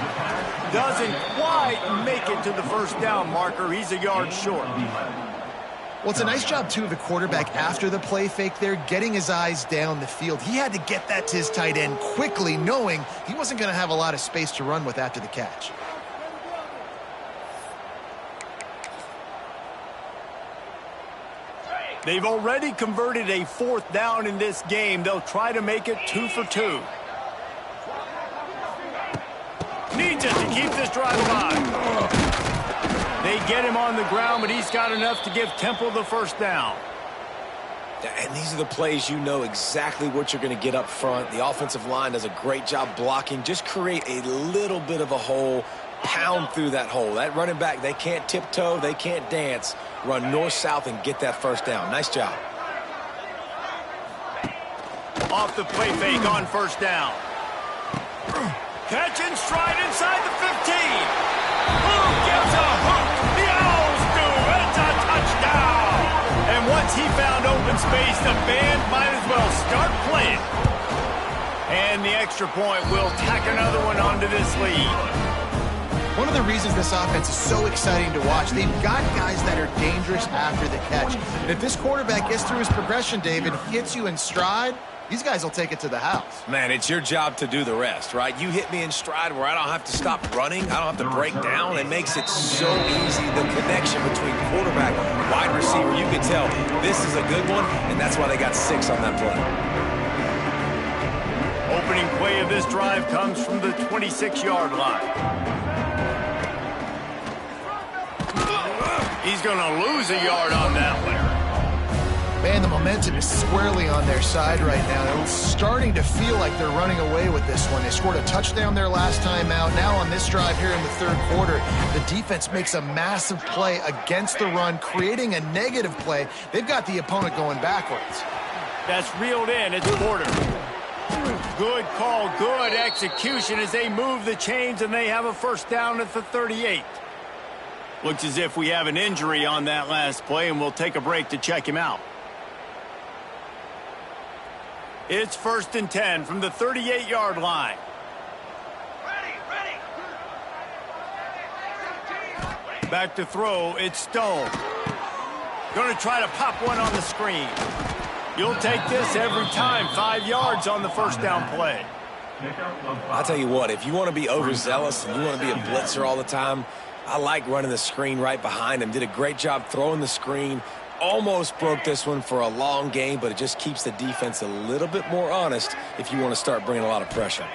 [SPEAKER 1] Doesn't quite make it to the first down marker. He's a yard short.
[SPEAKER 3] Well, it's a nice job, too, of the quarterback after the play fake there, getting his eyes down the field. He had to get that to his tight end quickly, knowing he wasn't going to have a lot of space to run with after the catch.
[SPEAKER 1] They've already converted a fourth down in this game. They'll try to make it 2 for 2. Needs it to keep this drive alive. They get him on the ground, but he's got enough to give Temple the first down.
[SPEAKER 2] And these are the plays you know exactly what you're going to get up front. The offensive line does a great job blocking. Just create a little bit of a hole, pound through that hole. That running back, they can't tiptoe, they can't dance. Run north-south and get that first down. Nice job.
[SPEAKER 1] Off the play fake on first down. Catch and stride inside the 15. Who gives a hoot? The Owls do. It's a touchdown. the band might as well start playing. And the extra point will tack another one onto this lead.
[SPEAKER 3] One of the reasons this offense is so exciting to watch, they've got guys that are dangerous after the catch. And if this quarterback gets through his progression, David, hits you in stride, these guys will take it to the house.
[SPEAKER 2] Man, it's your job to do the rest, right? You hit me in stride where I don't have to stop running. I don't have to break down. It makes it so easy. The connection between quarterback and wide receiver, you can tell this is a good one, and that's why they got 6 on that play.
[SPEAKER 1] Opening play of this drive comes from the 26-yard line. He's going to lose a yard on that one.
[SPEAKER 3] Man, the momentum is squarely on their side right now. It's starting to feel like they're running away with this one. They scored a touchdown their last time out. Now on this drive here in the third quarter, the defense makes a massive play against the run, creating a negative play. They've got the opponent going backwards.
[SPEAKER 1] That's reeled in. It's Porter. Good call, good execution as they move the chains, and they have a first down at the 38. Looks as if we have an injury on that last play, and we'll take a break to check him out. It's 1st and 10 from the 38-yard line. Back to throw, it's Stone. Going to try to pop one on the screen. You'll take this every time. 5 yards on the first down play.
[SPEAKER 2] I'll tell you what, if you want to be overzealous and you want to be a blitzer all the time, I like running the screen right behind him. Did a great job throwing the screen. Almost broke this one for a long game, but it just keeps the defense a little bit more honest if you want to start bringing a lot of pressure.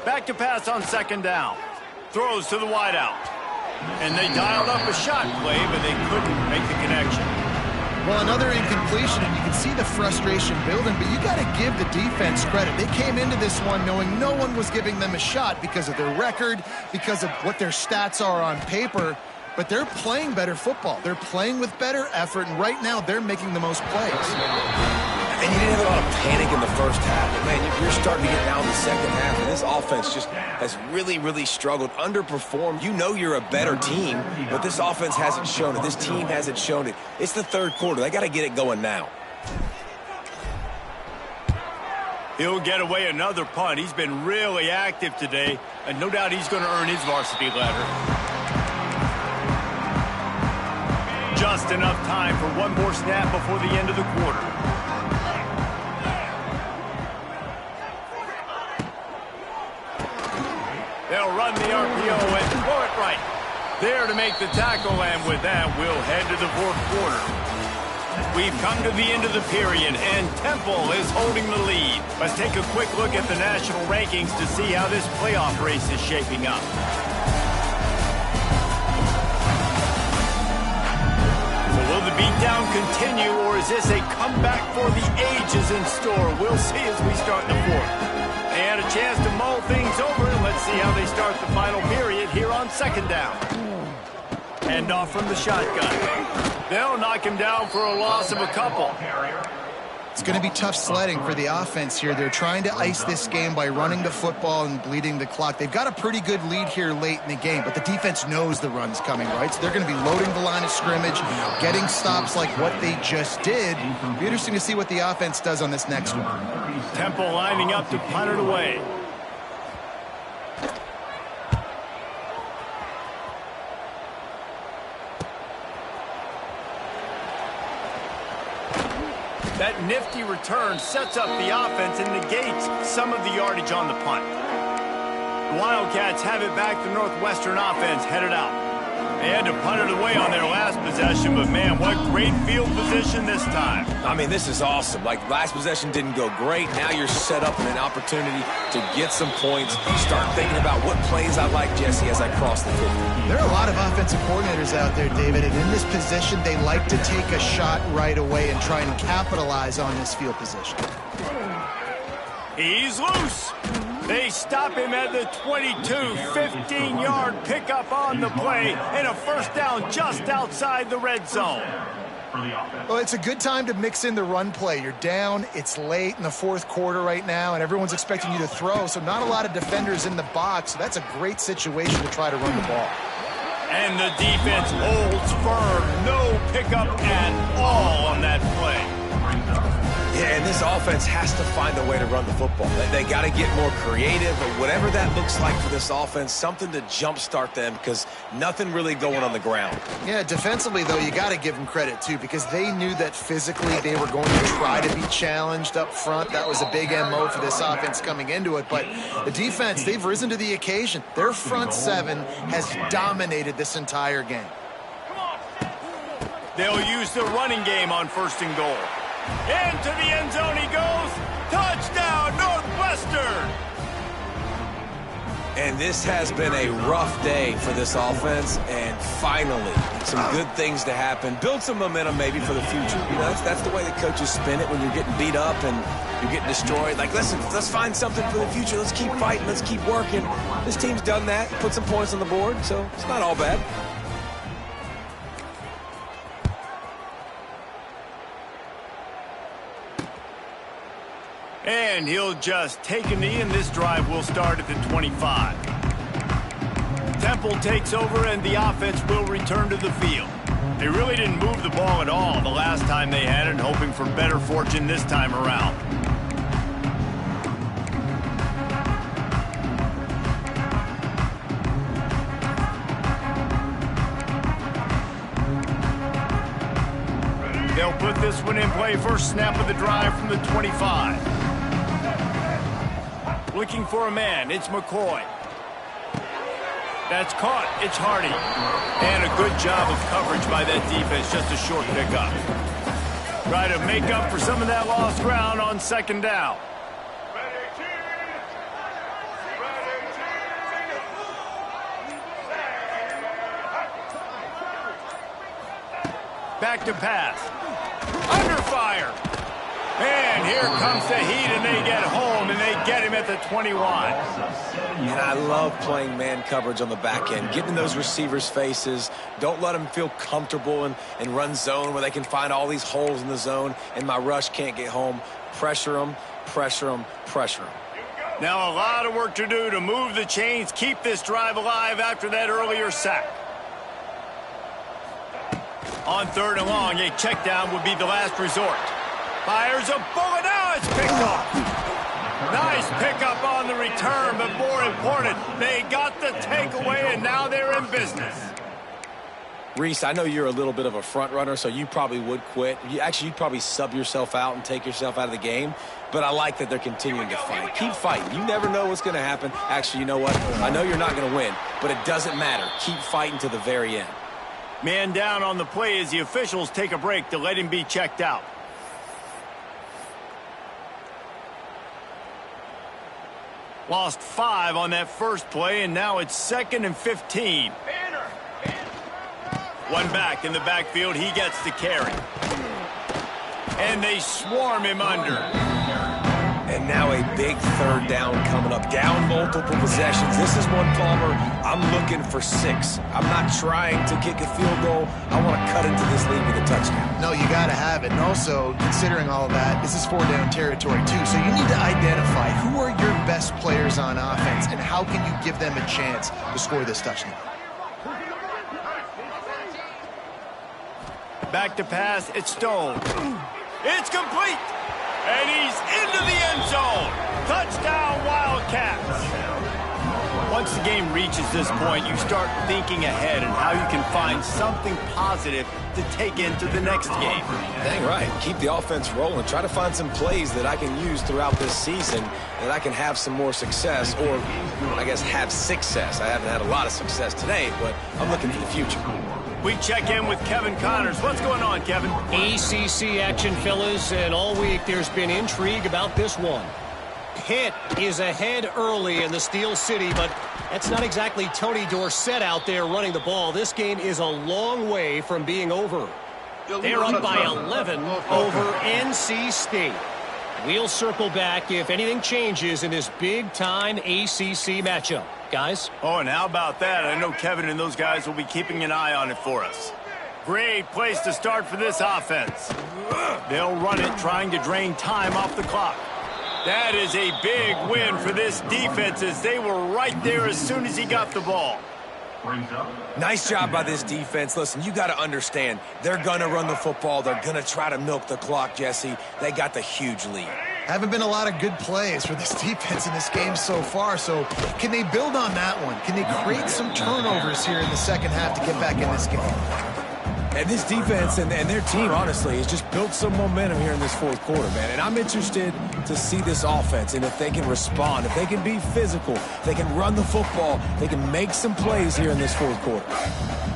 [SPEAKER 1] Back to pass on 2nd down. Throws to the wideout. And they dialed up a shot play, but they couldn't make the connection.
[SPEAKER 3] Well, another incompletion, and you can see the frustration building, but you got to give the defense credit. They came into this one knowing no one was giving them a shot because of their record, because of what their stats are on paper, but they're playing better football. They're playing with better effort, and right now they're making the most plays.
[SPEAKER 2] And you didn't have a lot of panic in the first half, but man, you're starting to get down the second half, and this offense just has really, really struggled, underperformed. You know you're a better team, but this offense hasn't shown it. This team hasn't shown it. It's the third quarter. They got to get it going now.
[SPEAKER 1] He'll get away another punt. He's been really active today, and no doubt he's going to earn his varsity letter. Just enough time for one more snap before the end of the quarter. They'll run the RPO and throw it right. There to make the tackle, and with that, we'll head to the fourth quarter. We've come to the end of the period, and Temple is holding the lead. Let's take a quick look at the national rankings to see how this playoff race is shaping up. So will the beatdown continue, or is this a comeback for the ages in store? We'll see as we start the fourth. They had a chance to mull things over, and let's see how they start the final period here on 2nd down. Hand off from the shotgun. They'll knock him down for a loss of a couple.
[SPEAKER 3] It's going to be tough sledding for the offense here. They're trying to ice this game by running the football and bleeding the clock. They've got a pretty good lead here late in the game, but the defense knows the run's coming, right? So they're going to be loading the line of scrimmage, getting stops like what they just did. It'll be interesting to see what the offense does on this next one.
[SPEAKER 1] Temple lining up to punt it away. That nifty return sets up the offense and negates some of the yardage on the punt. The Wildcats have it back. The Northwestern offense headed out. They had to punt it away on their last possession, but man, what great field position this time.
[SPEAKER 2] I mean, this is awesome. Like, last possession didn't go great. Now you're set up in an opportunity to get some points. Start thinking about what plays I like, Jesse, as I cross the 50.
[SPEAKER 3] There are a lot of offensive coordinators out there, David, and in this position, they like to take a shot right away and try and capitalize on this field position.
[SPEAKER 1] He's loose. They stop him at the 22, 15-yard pickup on the play, and a first down just outside the red zone.
[SPEAKER 3] Well, it's a good time to mix in the run play. You're down, it's late in the fourth quarter right now, and everyone's expecting you to throw, so not a lot of defenders in the box. So that's a great situation to try to run the ball.
[SPEAKER 1] And the defense holds firm. No pickup at all on that play.
[SPEAKER 2] Yeah, and this offense has to find a way to run the football. They got to get more creative, or whatever that looks like for this offense, something to jumpstart them, because nothing really going on the ground.
[SPEAKER 3] Yeah, defensively, though, you got to give them credit, too, because they knew that physically they were going to try to be challenged up front. That was a big MO for this offense coming into it. But the defense, they've risen to the occasion. Their front seven has dominated this entire game.
[SPEAKER 1] They'll use the running game on 1st and goal. Into the end zone he goes. Touchdown, Northwestern!
[SPEAKER 2] And this has been a rough day for this offense, and finally, some good things to happen. Build some momentum maybe for the future. You know, that's the way the coaches spin it when you're getting beat up and you're getting destroyed. Like, listen, let's find something for the future. Let's keep fighting. Let's keep working. This team's done that, put some points on the board, so it's not all bad.
[SPEAKER 1] And he'll just take a knee, and this drive will start at the 25. Temple takes over, and the offense will return to the field. They really didn't move the ball at all the last time they had it, hoping for better fortune this time around. They'll put this one in play. First snap of the drive from the 25. Looking for a man, it's McCoy. That's caught, it's Hardy. And a good job of coverage by that defense, just a short pickup. Try to make up for some of that lost ground on 2nd down. Back to pass. Under fire. And here comes the heat, and they get home, and they get him at the 21.
[SPEAKER 2] And I love playing man coverage on the back end, getting those receivers' faces. Don't let them feel comfortable and run zone where they can find all these holes in the zone, and my rush can't get home. Pressure them, pressure them, pressure them.
[SPEAKER 1] Now a lot of work to do to move the chains, keep this drive alive after that earlier sack. On 3rd and long, a check down would be the last resort. Fires a bullet. Now it's picked off. Nice pickup on the return, but more important, they got the takeaway, and now they're in business.
[SPEAKER 2] Reese, I know you're a little bit of a front runner, so you probably would quit. You'd probably sub yourself out and take yourself out of the game. But I like that they're continuing to fight. Keep fighting. You never know what's going to happen. Actually, you know what? I know you're not going to win, but it doesn't matter. Keep fighting to the very end.
[SPEAKER 1] Man down on the play as the officials take a break to let him be checked out. Lost 5 on that first play, and now it's 2nd and 15. One back in the backfield. He gets the carry. And they swarm him under.
[SPEAKER 2] And now a big 3rd down coming up. Down multiple possessions. This is one, Palmer, I'm looking for 6. I'm not trying to kick a field goal. I want to cut into this lead with a touchdown.
[SPEAKER 3] No, you got to have it. And also, considering all of that, this is 4-down territory, too. So you need to identify who are your best players on offense and how can you give them a chance to score this touchdown.
[SPEAKER 1] Back to pass. It's Stone. It's complete. And he's into the end zone. Touchdown, Wildcats. Once the game reaches this point, you start thinking ahead and how you can find something positive to take into the next game.
[SPEAKER 2] Dang right. Keep the offense rolling. Try to find some plays that I can use throughout this season that I can have some more success, or I guess have success. I haven't had a lot of success today, but I'm looking for the future.
[SPEAKER 1] We check in with Kevin Connors. What's going on, Kevin?
[SPEAKER 4] ACC action, fellas, and all week there's been intrigue about this one. Pitt is ahead early in the Steel City, but that's not exactly Tony Dorsett out there running the ball. This game is a long way from being over. They're up by 11 over NC State. We'll circle back if anything changes in this big-time ACC matchup. Guys?
[SPEAKER 1] Oh, and how about that? I know Kevin and those guys will be keeping an eye on it for us. Great place to start for this offense. They'll run it, trying to drain time off the clock. That is a big win for this defense, as they were right there as soon as he got the ball.
[SPEAKER 2] Nice job by this defense. Listen, you got to understand, they're going to run the football. They're going to try to milk the clock, Jesse. They got the huge lead.
[SPEAKER 3] Haven't been a lot of good plays for this defense in this game so far, so can they build on that one? Can they create some turnovers here in the second half to get back in this game?
[SPEAKER 2] And this defense and their team, honestly, has just built some momentum here in this fourth quarter, man. And I'm interested to see this offense and if they can respond, if they can be physical, if they can run the football, they can make some plays here in this fourth quarter.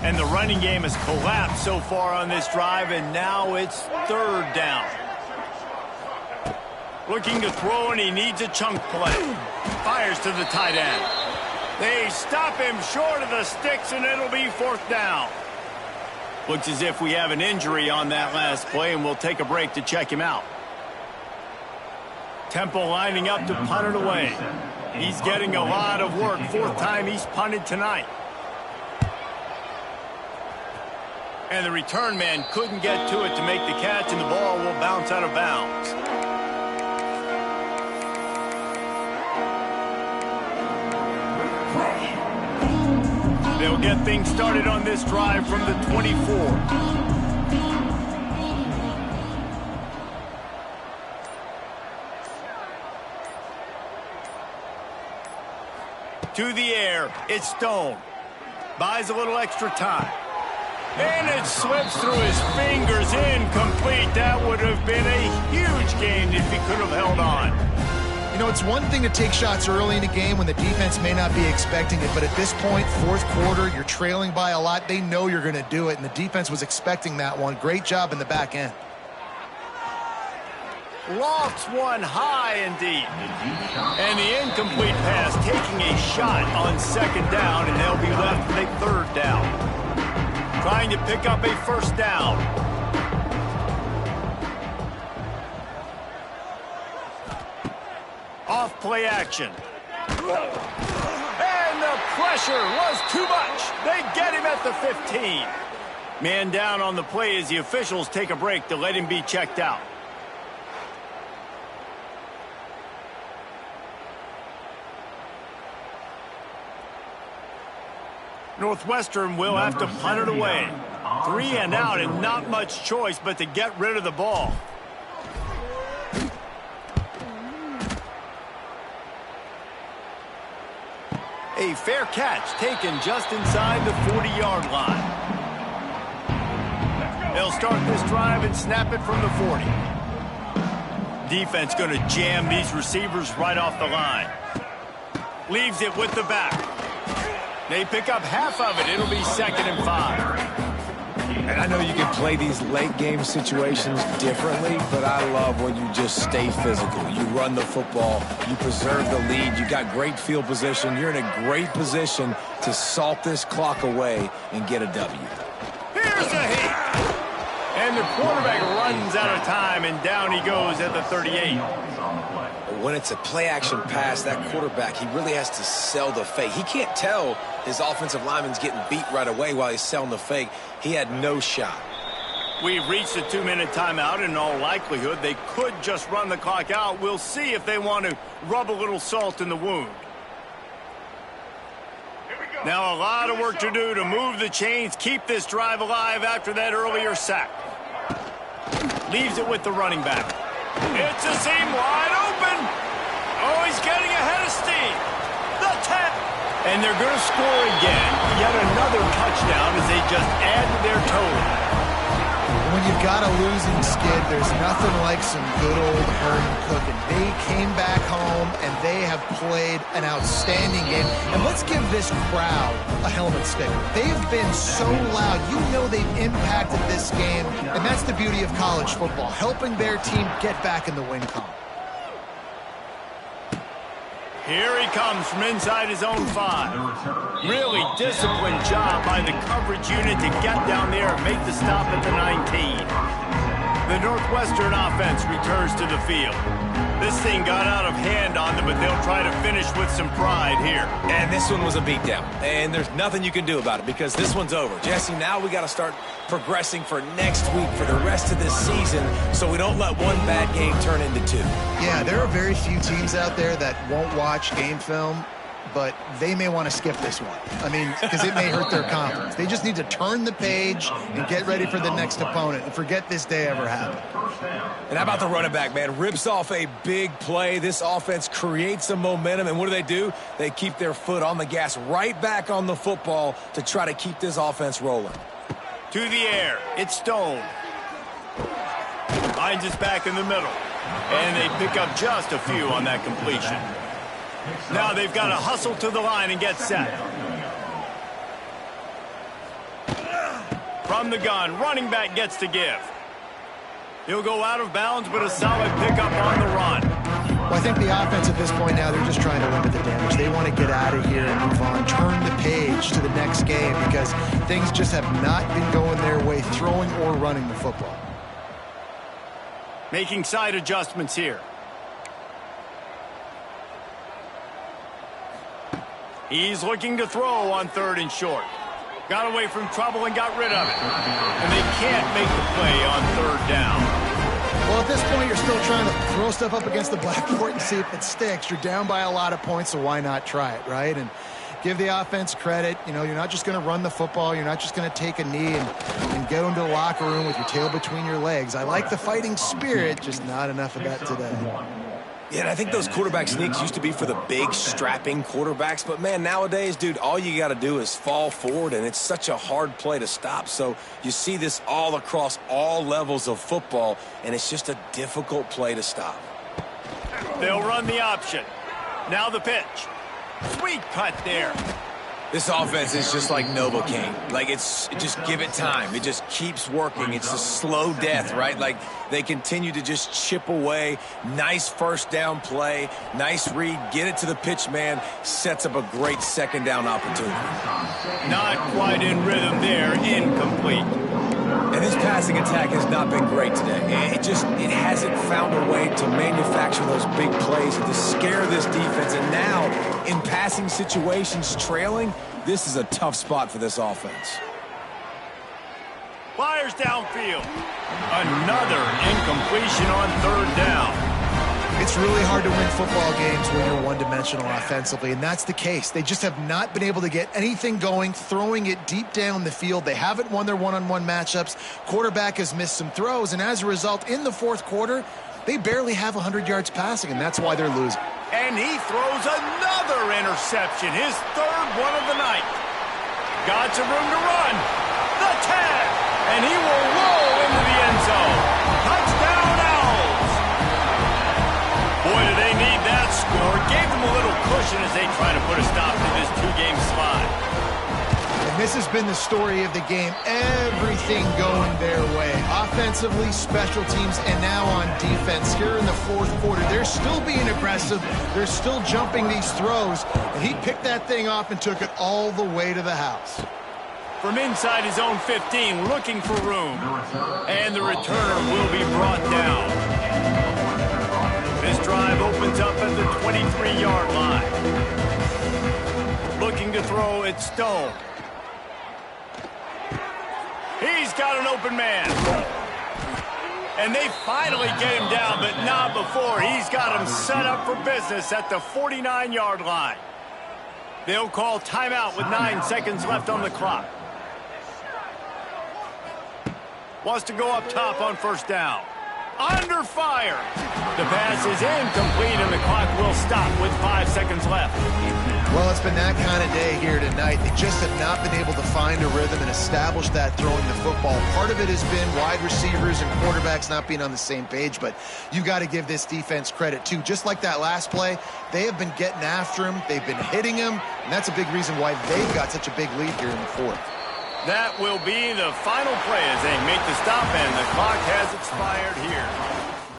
[SPEAKER 1] And the running game has collapsed so far on this drive, and now it's third down. Looking to throw, and he needs a chunk play. Fires to the tight end. They stop him short of the sticks, and it'll be fourth down. Looks as if we have an injury on that last play, and we'll take a break to check him out. Temple lining up to punt it away. He's getting a lot of work. Fourth time he's punted tonight. And the return man couldn't get to it to make the catch, and the ball will bounce out of bounds. They'll get things started on this drive from the 24. To the air, it's Stone. Buys a little extra time. And it slips through his fingers, incomplete. That would have been a huge gain if he could have held on.
[SPEAKER 3] You know, it's one thing to take shots early in a game when the defense may not be expecting it, but at this point, fourth quarter, you're trailing by a lot. They know you're going to do it, and the defense was expecting that one. Great job in the back end.
[SPEAKER 1] Lofts one high indeed. And the incomplete pass taking a shot on second down, and they'll be left with a third down. Trying to pick up a first down. Off play action. And the pressure was too much. They get him at the 15. Man down on the play as the officials take a break to let him be checked out. Northwestern will have to punt it away. 3 and out, and not much choice but to get rid of the ball. A fair catch taken just inside the 40-yard line. They'll start this drive and snap it from the 40. Defense going to jam these receivers right off the line. Leaves it with the back. They pick up half of it. It'll be 2nd and 5.
[SPEAKER 2] And I know you can play these late game situations differently, but I love when you just stay physical. You run the football, you preserve the lead, you got great field position. You're in a great position to salt this clock away and get a W.
[SPEAKER 1] Here's a hit. And the quarterback runs out of time, and down he goes at the 38.
[SPEAKER 2] When it's a play-action pass, that quarterback, he really has to sell the fake. He can't tell his offensive lineman's getting beat right away while he's selling the fake. He had no shot.
[SPEAKER 1] We've reached a 2-minute timeout. In all likelihood, they could just run the clock out. We'll see if they want to rub a little salt in the wound. Now a lot of work to do to move the chains, keep this drive alive after that earlier sack. Leaves it with the running back. It's a seam wide open. Oh, he's getting ahead of steam. The 10. And they're going to score again. Yet another touchdown as they just add to their total.
[SPEAKER 3] When you've got a losing skid, there's nothing like some good old home cooking. They came back home, and they have played an outstanding game. And let's give this crowd a helmet sticker. They've been so loud. You know they've impacted this game, and that's the beauty of college football, helping their team get back in the win column.
[SPEAKER 1] Here he comes from inside his own 5. Really disciplined job by the coverage unit to get down there and make the stop at the 19. The Northwestern offense returns to the field. This thing got out of hand on them, but they'll try to finish with some pride here.
[SPEAKER 2] And this one was a beatdown, and there's nothing you can do about it because this one's over. Jesse, now we got to start progressing for next week, for the rest of this season, so we don't let one bad game turn into 2.
[SPEAKER 3] Yeah, there are very few teams out there that won't watch game film but they may want to skip this one. I mean, because it may hurt their confidence. They just need to turn the page and get ready for the next opponent and forget this day ever happened.
[SPEAKER 2] And how about the running back, man? Rips off a big play. This offense creates some momentum, and what do? They keep their foot on the gas right back on the football to try to keep this offense rolling.
[SPEAKER 1] To the air, it's Stone. Finds us back in the middle. And they pick up just a few on that completion. Now they've got to hustle to the line and get set. From the gun, running back gets to give. He'll go out of bounds, but a solid pickup on the run.
[SPEAKER 3] Well, I think the offense at this point now, they're just trying to limit the damage. They want to get out of here and move on, turn the page to the next game because things just have not been going their way, throwing or running the football.
[SPEAKER 1] Making side adjustments here. He's looking to throw on 3rd and short. Got away from trouble and got rid of it. And they can't make the play on 3rd down.
[SPEAKER 3] Well, at this point, you're still trying to throw stuff up against the blackboard and see if it sticks. You're down by a lot of points, so why not try it, right? And give the offense credit. You know, you're not just going to run the football. You're not just going to take a knee and go into the locker room with your tail between your legs. I like the fighting spirit, just not enough of that today.
[SPEAKER 2] Yeah, and I think those quarterback sneaks used to be for the big, strapping quarterbacks. But, man, nowadays, dude, all you got to do is fall forward, and it's such a hard play to stop. So you see this all across all levels of football, and it's just a difficult play to stop.
[SPEAKER 1] They'll run the option. Now the pitch. Sweet cut there.
[SPEAKER 2] This offense is just like Novocaine. Like, just give it time. It just keeps working. It's a slow death, right? Like, they continue to just chip away. Nice first down play. Nice read. Get it to the pitch man. Sets up a great 2nd down opportunity.
[SPEAKER 1] Not quite in rhythm there. Incomplete.
[SPEAKER 2] And this passing attack has not been great today. It hasn't found a way to manufacture those big plays and to scare this defense. And now, in passing situations, trailing, this is a tough spot for this offense.
[SPEAKER 1] Fires downfield. Another incompletion on 3rd down.
[SPEAKER 3] It's really hard to win football games when you're one-dimensional offensively, and that's the case. They just have not been able to get anything going, throwing it deep down the field. They haven't won their one-on-one matchups. Quarterback has missed some throws, and as a result, in the 4th quarter, they barely have 100 yards passing, and that's why they're losing.
[SPEAKER 1] And he throws another interception, his 3rd one of the night. Got some room to run. The tag, and he will roll into the end zone. Touchdown, Owls. Boy, do they need that score. Gave them a little cushion as they try to put a stop to this 2-game slide.
[SPEAKER 3] And this has been the story of the game. Everything going their way. Offensively, special teams, and now on defense. Here in the 4th quarter, they're still being aggressive. They're still jumping these throws. And he picked that thing off and took it all the way to the house.
[SPEAKER 1] From inside his own 15, looking for room. And the returner will be brought down. This drive opens up at the 23-yard line. Looking to throw, it's Stone. He's got an open man. And they finally get him down, but not before. He's got him set up for business at the 49-yard line. They'll call timeout with 9 seconds left on the clock. Wants to go up top on 1st down. Under fire. The pass is incomplete, and the clock will stop with 5 seconds left.
[SPEAKER 3] Well, it's been that kind of day here tonight. They just have not been able to find a rhythm and establish that throwing the football. Part of it has been wide receivers and quarterbacks not being on the same page, but you got to give this defense credit, too. Just like that last play, they have been getting after him. They've been hitting him, and that's a big reason why they've got such a big lead here in the 4th.
[SPEAKER 1] That will be the final play as they make the stop, and the clock has expired here.